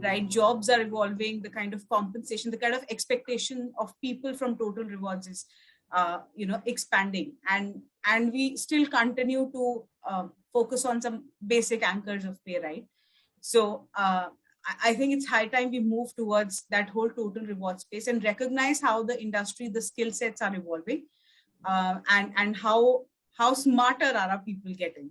right? Jobs are evolving, the kind of compensation, the kind of expectation of people from total rewards is, expanding. And we still continue to focus on some basic anchors of pay, right? So I think it's high time we move towards that whole total reward space and recognize how the industry, the skill sets are evolving, and how smarter are our people getting.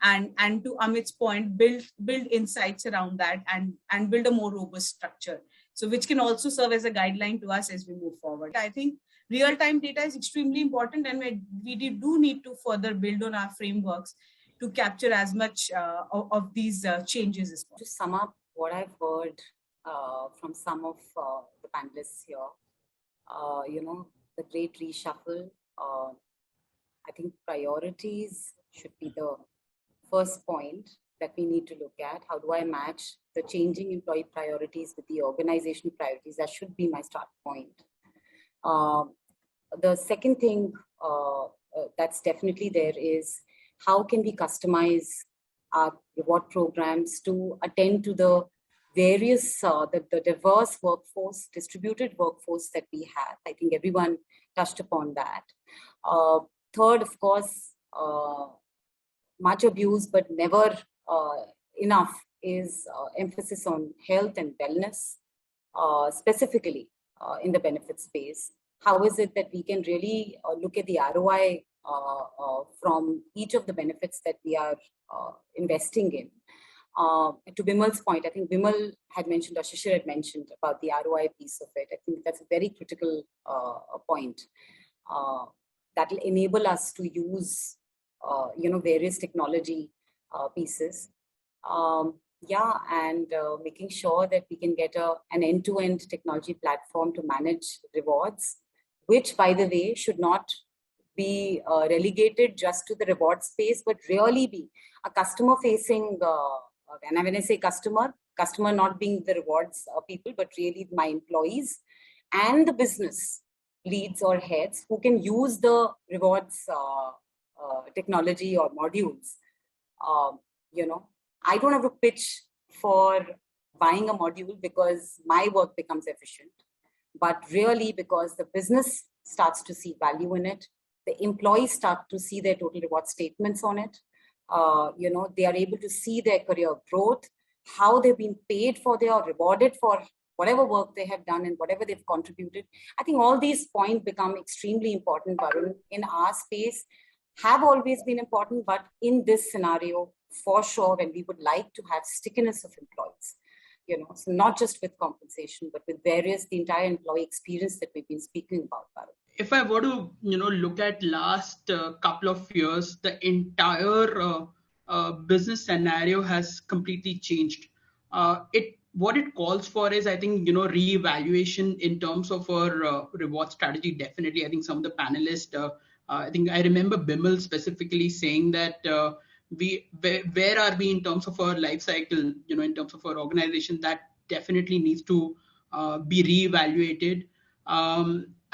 And to Amit's point, build insights around that and build a more robust structure. So which can also serve as a guideline to us as we move forward. I think real-time data is extremely important, and we do need to further build on our frameworks to capture as much of these changes as possible. To sum up what I've heard from some of the panelists here, the great reshuffle, I think priorities should be the first point that we need to look at. How do I match the changing employee priorities with the organizational priorities? That should be my start point. The second thing that's definitely there is how can we customize our reward programs to attend to the various, the diverse workforce, distributed workforce that we have. I think everyone touched upon that. Third, of course, much abuse, but never enough is emphasis on health and wellness, specifically in the benefit space. How is it that we can really look at the ROI from each of the benefits that we are investing in? To Bimal's point, I think Bimal had mentioned, or Shishir had mentioned about the ROI piece of it. I think that's a very critical point that will enable us to use, various technology pieces. And making sure that we can get an end-to-end technology platform to manage rewards, which, by the way, should not be relegated just to the reward space, but really be a customer-facing, and when I say customer not being the rewards people, but really my employees and the business leads or heads who can use the rewards technology or modules. I don't have a pitch for buying a module because my work becomes efficient, but really because the business starts to see value in it, the employees start to see their total reward statements on it. They are able to see their career growth, how they've been paid for, they are rewarded for whatever work they have done and whatever they've contributed. I think all these points become extremely important, Varun, in our space, have always been important, but in this scenario, for sure, when we would like to have stickiness of employees, so not just with compensation, but with the entire employee experience that we've been speaking about, Varun. If I were to, look at last couple of years, the entire business scenario has completely changed. What it calls for is, I think, reevaluation in terms of our reward strategy. Definitely, I think some of the panelists, I think I remember Bimal specifically saying that where are we in terms of our life cycle, in terms of our organization, that definitely needs to be reevaluated.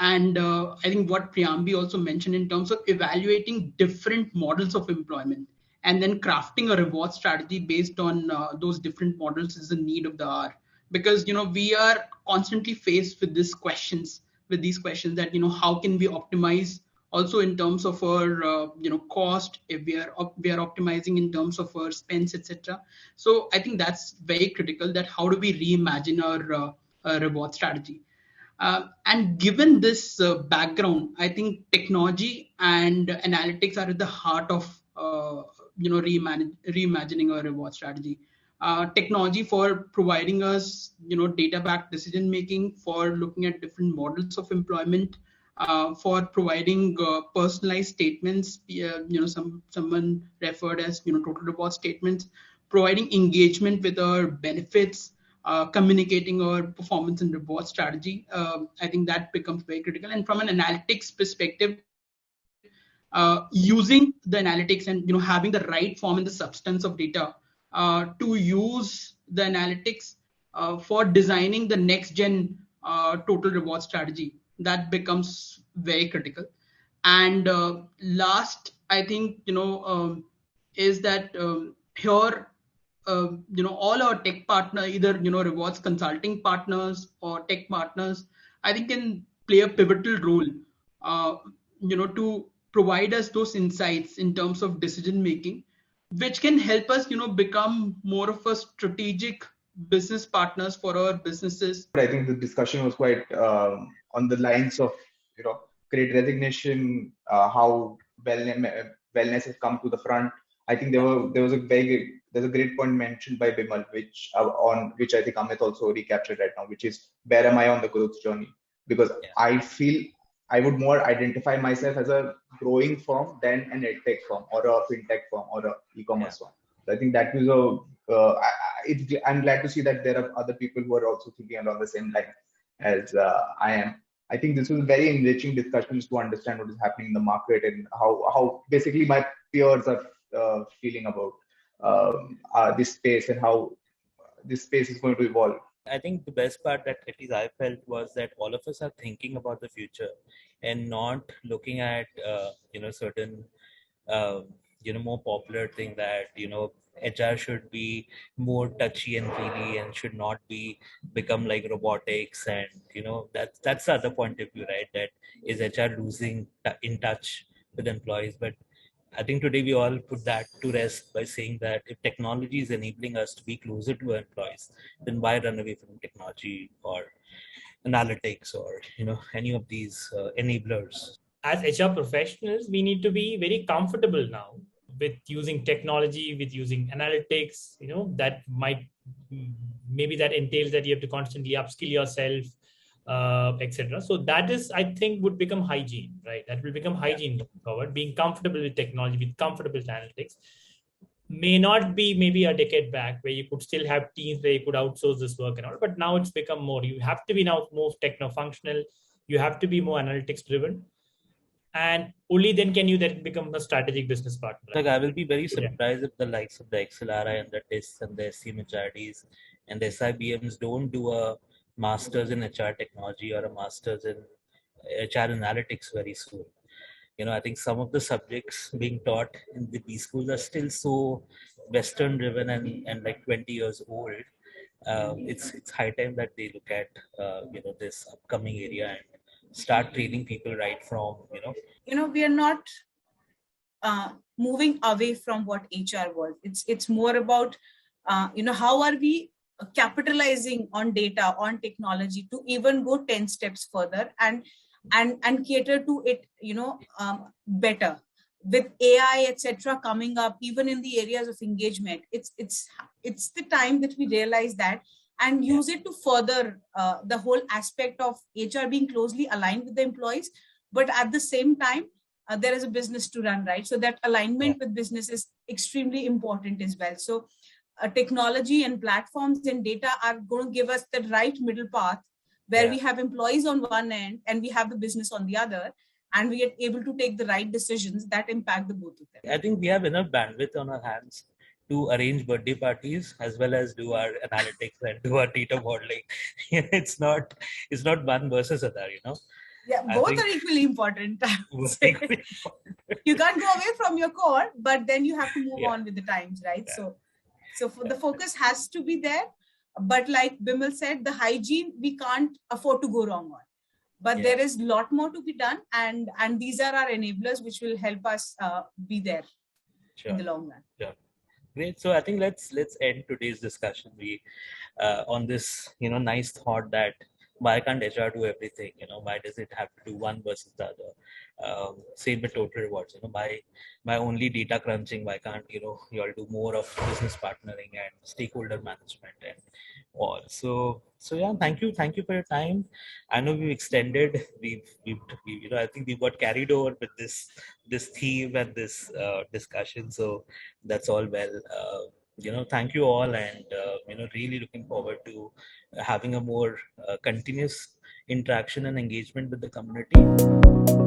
And I think what Priyambi also mentioned in terms of evaluating different models of employment and then crafting a reward strategy based on those different models is the need of the hour. Because, we are constantly faced with these questions that, how can we optimize also in terms of our, cost, if we are optimizing in terms of our spends, etc. So I think that's very critical, that how do we reimagine our reward strategy? And given this background, I think technology and analytics are at the heart of reimagining our reward strategy. Technology for providing us data-backed decision making, for looking at different models of employment, for providing personalized statements. Someone referred as total reward statements, providing engagement with our benefits. Communicating our performance and reward strategy, I think that becomes very critical. And from an analytics perspective, using the analytics and having the right form and the substance of data to use the analytics for designing the next gen total reward strategy, that becomes very critical. And last, I think is that here all our tech partner, either rewards consulting partners or tech partners, I think can play a pivotal role, uh, to provide us those insights in terms of decision making, which can help us become more of a strategic business partners for our businesses. I think the discussion was quite on the lines of great resignation, how wellness has come to the front. I think there's a great point mentioned by Bimal, which I think Amit also recaptured right now, which is where am I on the growth journey? Because I feel I would more identify myself as a growing firm than an edtech firm or a fintech firm or a e-commerce firm. So I think that was I'm glad to see that there are other people who are also thinking along the same line as I am. I think this was very enriching discussions to understand what is happening in the market and how basically my peers are feeling about this space and how this space is going to evolve. I think the best part that at least I felt was that all of us are thinking about the future and not looking at certain more popular thing that HR should be more touchy and feely and should not become like robotics, and that's the other point of view, right? That is HR losing in touch with employees. But I think today we all put that to rest by saying that if technology is enabling us to be closer to our employees, then why run away from technology or analytics or any of these enablers? As HR professionals, we need to be very comfortable now with using technology, with using analytics. That might maybe that entails that you have to constantly upskill yourself, etc. So that is, I think, would become hygiene, right? That will become hygiene going forward. Being comfortable with technology, with comfortable with analytics, may not be maybe a decade back where you could still have teams where you could outsource this work and all, but now it's become more. You have to be now more techno-functional. You have to be more analytics driven. And only then can you then become a strategic business partner. Like I will be very surprised if the likes of the XLRI and the TIS and the SCMHRDs and the SIBMs don't do a master's in HR technology or a master's in HR analytics very soon. I think some of the subjects being taught in the B schools are still so Western driven and like 20 years old. It's high time that they look at this upcoming area and start training people right from we are not moving away from what HR was. It's more about how are we capitalizing on data, on technology to even go 10 steps further and cater to it better. With AI, etc., coming up, even in the areas of engagement, it's the time that we realize that and use it to further the whole aspect of HR being closely aligned with the employees. But at the same time, there is a business to run, right? So that alignment with business is extremely important as well. So technology and platforms and data are going to give us the right middle path where we have employees on one end and we have the business on the other, and we are able to take the right decisions that impact the both of them. I think we have enough bandwidth on our hands to arrange birthday parties as well as do our analytics and do our data modeling. It's not one versus other, Yeah, both are equally important. You can't go away from your core, but then you have to move on with the times, right? Yeah. So for the focus has to be there. But like Bimal said, the hygiene, we can't afford to go wrong on. But there is a lot more to be done. And these are our enablers, which will help us be there in the long run. Sure. Great. So I think let's end today's discussion on this, nice thought that why can't HR do everything? Why does it have to do one versus the other? Same with total rewards. My only data crunching. Why can't you all do more of business partnering and stakeholder management and all? So yeah, thank you for your time. I know we've extended. We've I think we got carried over with this theme and this discussion. So that's all well. Thank you all, and really looking forward to having a more continuous interaction and engagement with the community.